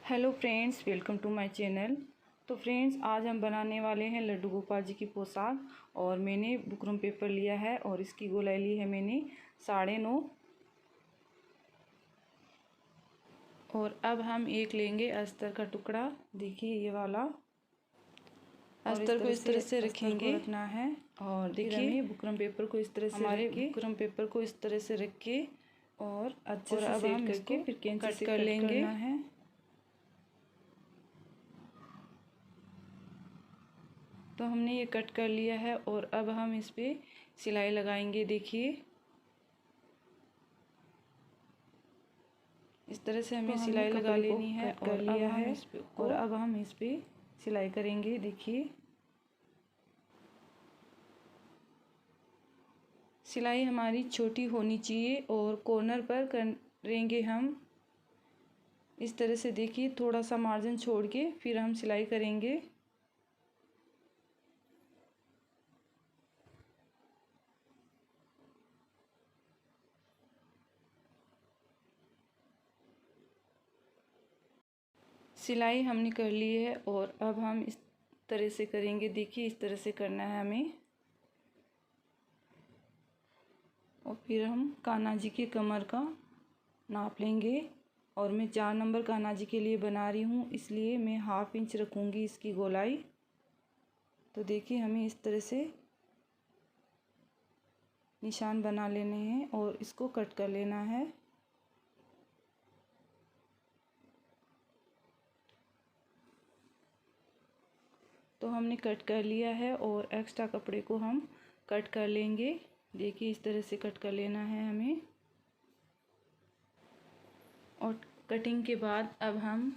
Hello friends, welcome to my channel. तो friends, आज हम बनाने वाले हैं लड्डू गोपाल जी की पोशाक। और मैंने बुकरम पेपर लिया है और इसकी गोलाई ली है मैंने 9.5। और अब हम एक लेंगे अस्तर का टुकड़ा। देखिए ये वाला अस्तर को इस तरह से रखेंगे, रखना है। और देखिए बुकरम पेपर को इस तरह से रख के, बुकरम पेपर को इस तरह से रख के और अच्छे से अब हम इसको फिर कैंची से कट लेंगे है। तो हमने ये कट कर लिया है और अब हम इस पे सिलाई लगाएंगे। देखिए इस तरह से हमें सिलाई लगा लेनी है। और लिया है और अब हम इस पे सिलाई करेंगे। देखिए सिलाई हमारी छोटी होनी चाहिए और कॉर्नर पर करेंगे हम इस तरह से। देखिए थोड़ा सा मार्जिन छोड़ के फिर हम सिलाई करेंगे। सिलाई हमने कर ली है और अब हम इस तरह से करेंगे। देखिए इस तरह से करना है हमें। और फिर हम कान्हा जी के कमर का नाप लेंगे। और मैं 4 नंबर कान्हा जी के लिए बना रही हूँ, इसलिए मैं 1/2 इंच रखूँगी इसकी गोलाई। तो देखिए हमें इस तरह से निशान बना लेने हैं और इसको कट कर लेना है। तो हमने कट कर लिया है और एक्स्ट्रा कपड़े को हम कट कर लेंगे। देखिए इस तरह से कट कर लेना है हमें। और कटिंग के बाद अब हम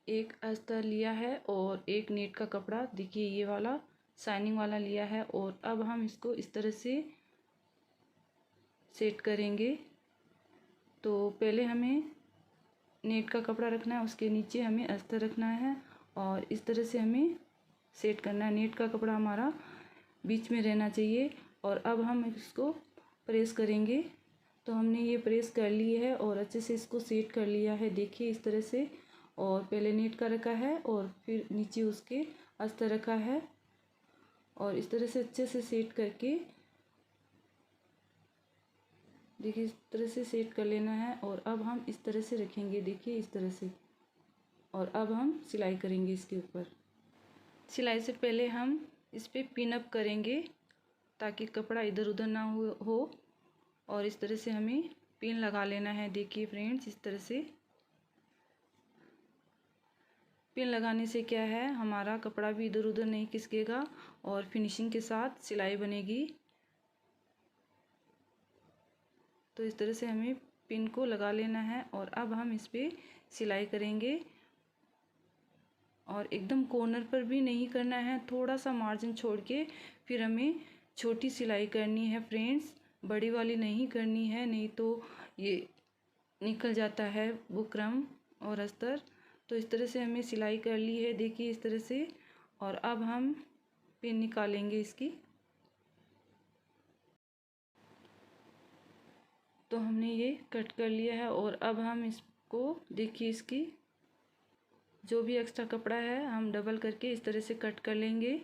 एक अस्तर लिया है और एक नेट का कपड़ा, देखिए ये वाला शाइनिंग वाला लिया है। और अब हम इसको इस तरह से सेट करेंगे। तो पहले हमें नेट का कपड़ा रखना है, उसके नीचे हमें अस्तर रखना है और इस तरह से हमें सेट करना है। नेट का कपड़ा हमारा बीच में रहना चाहिए। और अब हम इसको प्रेस करेंगे। तो हमने ये प्रेस कर ली है और अच्छे से इसको सेट कर लिया है। देखिए इस तरह से। और पहले नेट का रखा है और फिर नीचे उसके अस्तर रखा है और इस तरह से अच्छे से सेट करके देखिए इस तरह से सेट कर लेना है। और अब हम इस तरह से रखेंगे। देखिए इस तरह से। और अब हम सिलाई करेंगे इसके ऊपर। सिलाई से पहले हम इस पे पिन अप करेंगे ताकि कपड़ा इधर उधर ना हो। और इस तरह से हमें पिन लगा लेना है। देखिए फ्रेंड्स इस तरह से पिन लगाने से क्या है, हमारा कपड़ा भी इधर उधर नहीं खिसकेगा और फिनिशिंग के साथ सिलाई बनेगी। तो इस तरह से हमें पिन को लगा लेना है और अब हम इस पे सिलाई करेंगे। और एकदम कॉर्नर पर भी नहीं करना है, थोड़ा सा मार्जिन छोड़ के फिर हमें छोटी सिलाई करनी है फ्रेंड्स, बड़ी वाली नहीं करनी है, नहीं तो ये निकल जाता है बुकरम और अस्तर। तो इस तरह से हमें सिलाई कर ली है। देखिए इस तरह से। और अब हम पिन निकालेंगे इसकी। तो हमने ये कट कर लिया है और अब हम इसको देखिए इसकी जो भी एक्स्ट्रा कपड़ा है हम डबल करके इस तरह से कट कर लेंगे।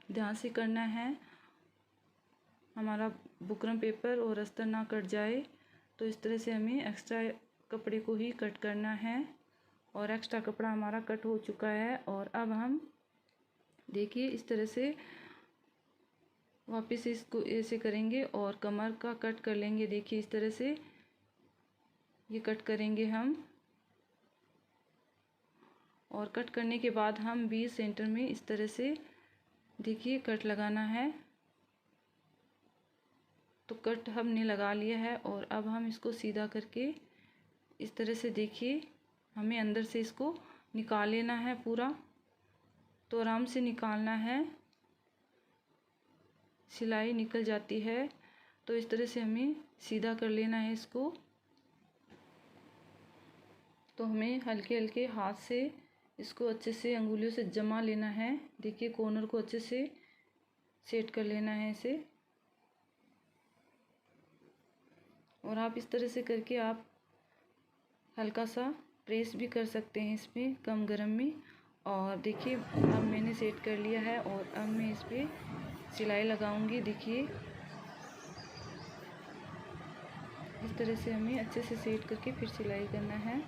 ध्यान से करना है, हमारा बुकरम पेपर और अस्तर ना कट जाए। तो इस तरह से हमें एक्स्ट्रा कपड़े को ही कट करना है। और एक्स्ट्रा कपड़ा हमारा कट हो चुका है। और अब हम देखिए इस तरह से वापस इसको ऐसे करेंगे और कमर का कट कर लेंगे। देखिए इस तरह से ये कट करेंगे हम। और कट करने के बाद हम 20 सेंटर में इस तरह से देखिए कट लगाना है। तो कट हमने लगा लिया है और अब हम इसको सीधा करके इस तरह से देखिए हमें अंदर से इसको निकाल लेना है पूरा। तो आराम से निकालना है, सिलाई निकल जाती है। तो इस तरह से हमें सीधा कर लेना है इसको। तो हमें हल्के हल्के हाथ से इसको अच्छे से अंगुलियों से जमा लेना है। देखिए कॉर्नर को अच्छे से सेट कर लेना है इसे। और आप इस तरह से करके आप हल्का सा प्रेस भी कर सकते हैं इसमें कम गरम में। और देखिए अब मैंने सेट कर लिया है और अब मैं इस पर सिलाई लगाऊंगी। देखिए इस तरह से हमें अच्छे से सेट करके फिर सिलाई करना है।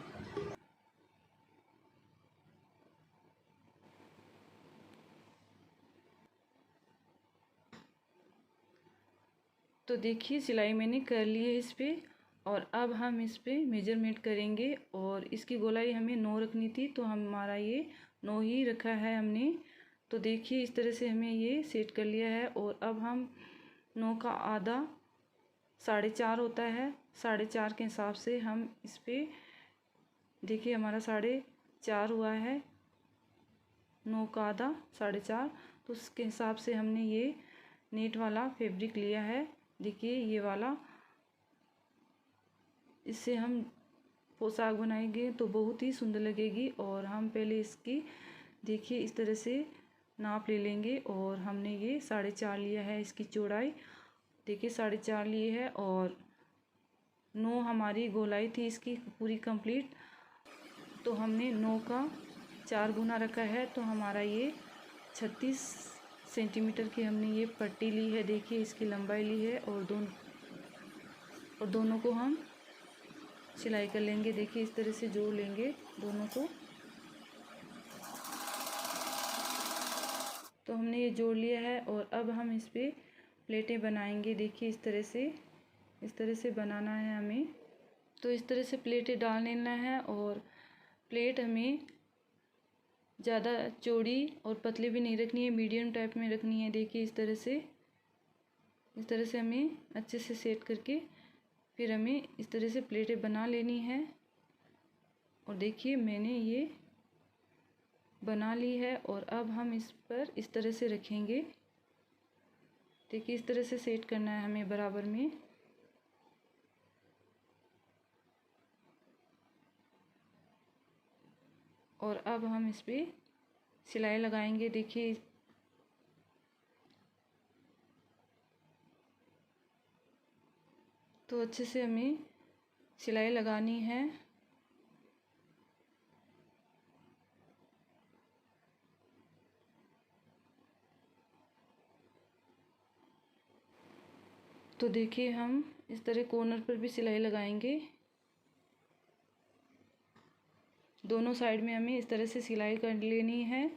तो देखिए सिलाई मैंने कर ली है इस पर। और अब हम इस पर मेजरमेंट करेंगे और इसकी गोलाई हमें 9 रखनी थी, तो हमारा ये 9 ही रखा है हमने। तो देखिए इस तरह से हमें ये सेट कर लिया है। और अब हम 9 का आधा 4.5 होता है, 4.5 के हिसाब से हम इस पर, देखिए हमारा 4.5 हुआ है, 9 का आधा 4.5। तो उसके हिसाब से हमने ये नेट वाला फैब्रिक लिया है। देखिए ये वाला, इससे हम पोशाक बनाएंगे तो बहुत ही सुंदर लगेगी। और हम पहले इसकी देखिए इस तरह से नाप ले लेंगे। और हमने ये 4.5 लिया है इसकी चौड़ाई, देखिए 4.5 लिए है। और 9 हमारी गोलाई थी इसकी पूरी कंप्लीट, तो हमने 9 का 4 गुना रखा है। तो हमारा ये 36 सेंटीमीटर की हमने ये पट्टी ली है। देखिए इसकी लंबाई ली है और दोनों को हम सिलाई कर लेंगे। देखिए इस तरह से जोड़ लेंगे दोनों को। तो हमने ये जोड़ लिया है और अब हम इस पर प्लेटें बनाएंगे। देखिए इस तरह से बनाना है हमें। तो इस तरह से प्लेटें डाल लेना है। और प्लेट हमें ज़्यादा चौड़ी और पतली भी नहीं रखनी है, मीडियम टाइप में रखनी है। देखिए इस तरह से हमें अच्छे से सेट करके फिर हमें इस तरह से प्लेटें बना लेनी है। और देखिए मैंने ये बना ली है और अब हम इस पर इस तरह से रखेंगे। देखिए इस तरह से सेट करना है हमें बराबर में। और अब हम इस पर सिलाई लगाएंगे। देखिए तो अच्छे से हमें सिलाई लगानी है। तो देखिए हम इस तरह कॉर्नर पर भी सिलाई लगाएंगे। दोनों साइड में हमें इस तरह से सिलाई कर लेनी है।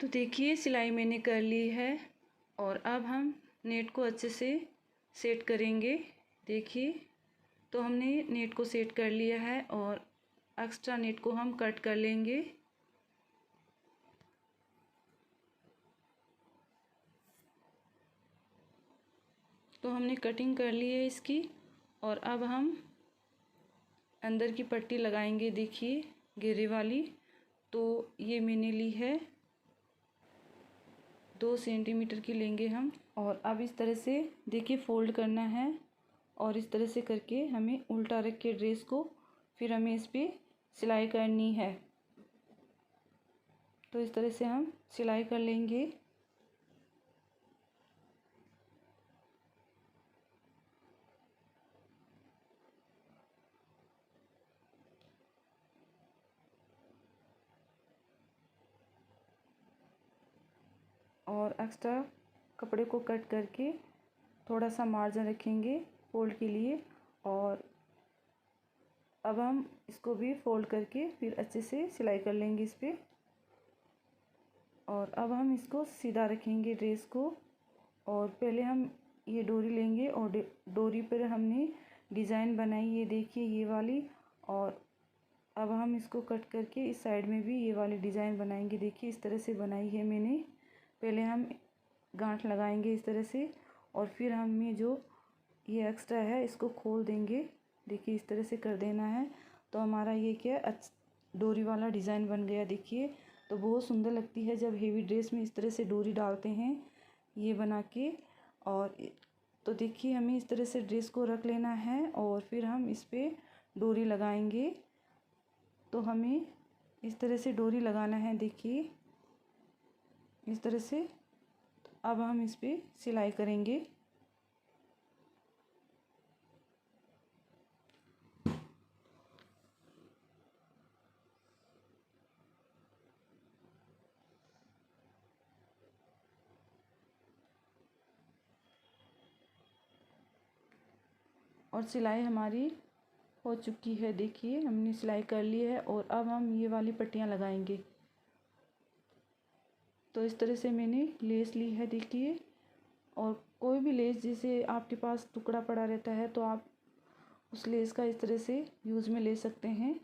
तो देखिए सिलाई मैंने कर ली है और अब हम नेट को अच्छे से सेट करेंगे। देखिए तो हमने नेट को सेट कर लिया है और एक्स्ट्रा नेट को हम कट कर लेंगे। तो हमने कटिंग कर ली है इसकी। और अब हम अंदर की पट्टी लगाएंगे। देखिए घेरे वाली, तो ये मैंने ली है 2 सेंटीमीटर की लेंगे हम। और अब इस तरह से देखिए फोल्ड करना है और इस तरह से करके हमें उल्टा रख के ड्रेस को फिर हमें इस पर सिलाई करनी है। तो इस तरह से हम सिलाई कर लेंगे। और एक्स्ट्रा कपड़े को कट करके थोड़ा सा मार्जिन रखेंगे फोल्ड के लिए। और अब हम इसको भी फोल्ड करके फिर अच्छे से सिलाई कर लेंगे इस पर। और अब हम इसको सीधा रखेंगे ड्रेस को। और पहले हम ये डोरी लेंगे और डोरी पर हमने डिज़ाइन बनाई, ये देखिए ये वाली। और अब हम इसको कट करके इस साइड में भी ये वाली डिज़ाइन बनाएंगे। देखिए इस तरह से बनाई है मैंने। पहले हम गांठ लगाएंगे इस तरह से और फिर हम ये एक्स्ट्रा है इसको खोल देंगे। देखिए इस तरह से कर देना है। तो हमारा ये क्या डोरी वाला डिज़ाइन बन गया। देखिए तो बहुत सुंदर लगती है जब हेवी ड्रेस में इस तरह से डोरी डालते हैं। ये बना के। और तो देखिए हमें इस तरह से ड्रेस को रख लेना है और फिर हम इस पे डोरी लगाएंगे। तो हमें इस तरह से डोरी लगाना है, देखिए इस तरह से। अब हम इस पे सिलाई करेंगे। और सिलाई हमारी हो चुकी है, देखिए हमने सिलाई कर ली है। और अब हम ये वाली पट्टियाँ लगाएंगे। तो इस तरह से मैंने लेस ली है, देखिए। और कोई भी लेस जैसे आपके पास टुकड़ा पड़ा रहता है तो आप उस लेस का इस तरह से यूज़ में ले सकते हैं।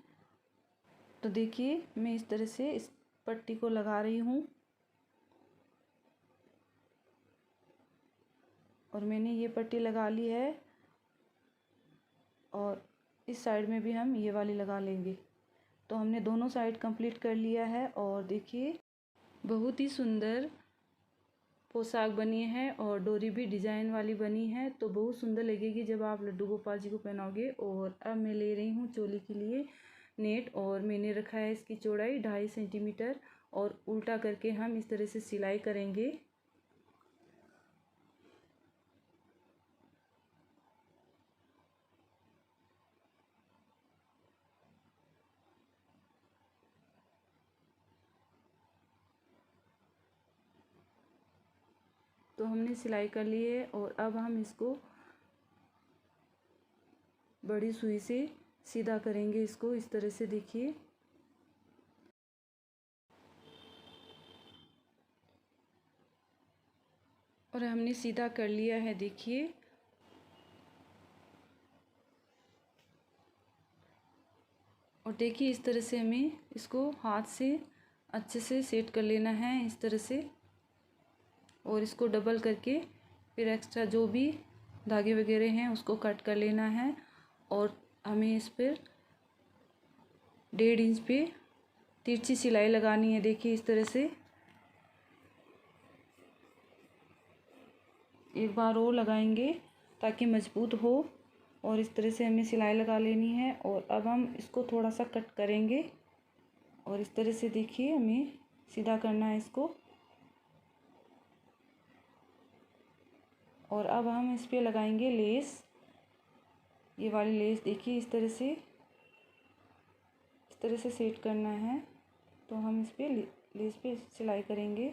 तो देखिए मैं इस तरह से इस पट्टी को लगा रही हूँ। और मैंने ये पट्टी लगा ली है और इस साइड में भी हम ये वाली लगा लेंगे। तो हमने दोनों साइड कंप्लीट कर लिया है। और देखिए बहुत ही सुंदर पोशाक बनी है और डोरी भी डिज़ाइन वाली बनी है। तो बहुत सुंदर लगेगी जब आप लड्डू गोपाल जी को पहनाओगे। और अब मैं ले रही हूँ चोली के लिए नेट, और मैंने रखा है इसकी चौड़ाई 2.5 सेंटीमीटर। और उल्टा करके हम इस तरह से सिलाई करेंगे। तो हमने सिलाई कर ली है और अब हम इसको बड़ी सुई से सीधा करेंगे इसको इस तरह से, देखिए। और हमने सीधा कर लिया है, देखिए। और देखिए इस तरह से हमें इसको हाथ से अच्छे से सेट कर लेना है इस तरह से। और इसको डबल करके फिर एक्स्ट्रा जो भी धागे वगैरह हैं उसको कट कर लेना है। और हमें इस पर 1.5 इंच पे तिरछी सिलाई लगानी है, देखिए इस तरह से। एक बार और लगाएंगे ताकि मजबूत हो। और इस तरह से हमें सिलाई लगा लेनी है। और अब हम इसको थोड़ा सा कट करेंगे और इस तरह से, देखिए हमें सीधा करना है इसको। और अब हम इस पे लगाएंगे लेस, ये वाली लेस, देखिए इस तरह से सेट करना है। तो हम इस पे लेस पे सिलाई करेंगे।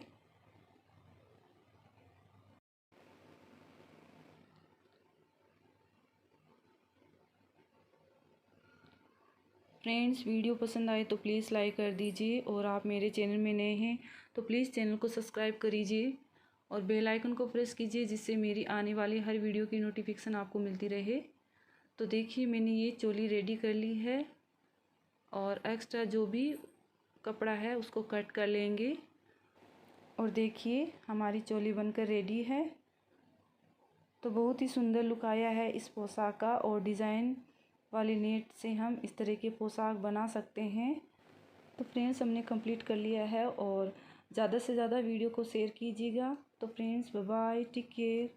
फ्रेंड्स वीडियो पसंद आए तो प्लीज़ लाइक कर दीजिए। और आप मेरे चैनल में नए हैं तो प्लीज़ चैनल को सब्सक्राइब करिए और बेल आइकन को प्रेस कीजिए, जिससे मेरी आने वाली हर वीडियो की नोटिफिकेशन आपको मिलती रहे। तो देखिए मैंने ये चोली रेडी कर ली है। और एक्स्ट्रा जो भी कपड़ा है उसको कट कर लेंगे। और देखिए हमारी चोली बनकर रेडी है। तो बहुत ही सुंदर लुक आया है इस पोशाक का। और डिज़ाइन वाली नेट से हम इस तरह के पोशाक बना सकते हैं। तो फ्रेंड्स हमने कंप्लीट कर लिया है। और ज़्यादा से ज़्यादा वीडियो को शेयर कीजिएगा। तो friends bye bye, take care.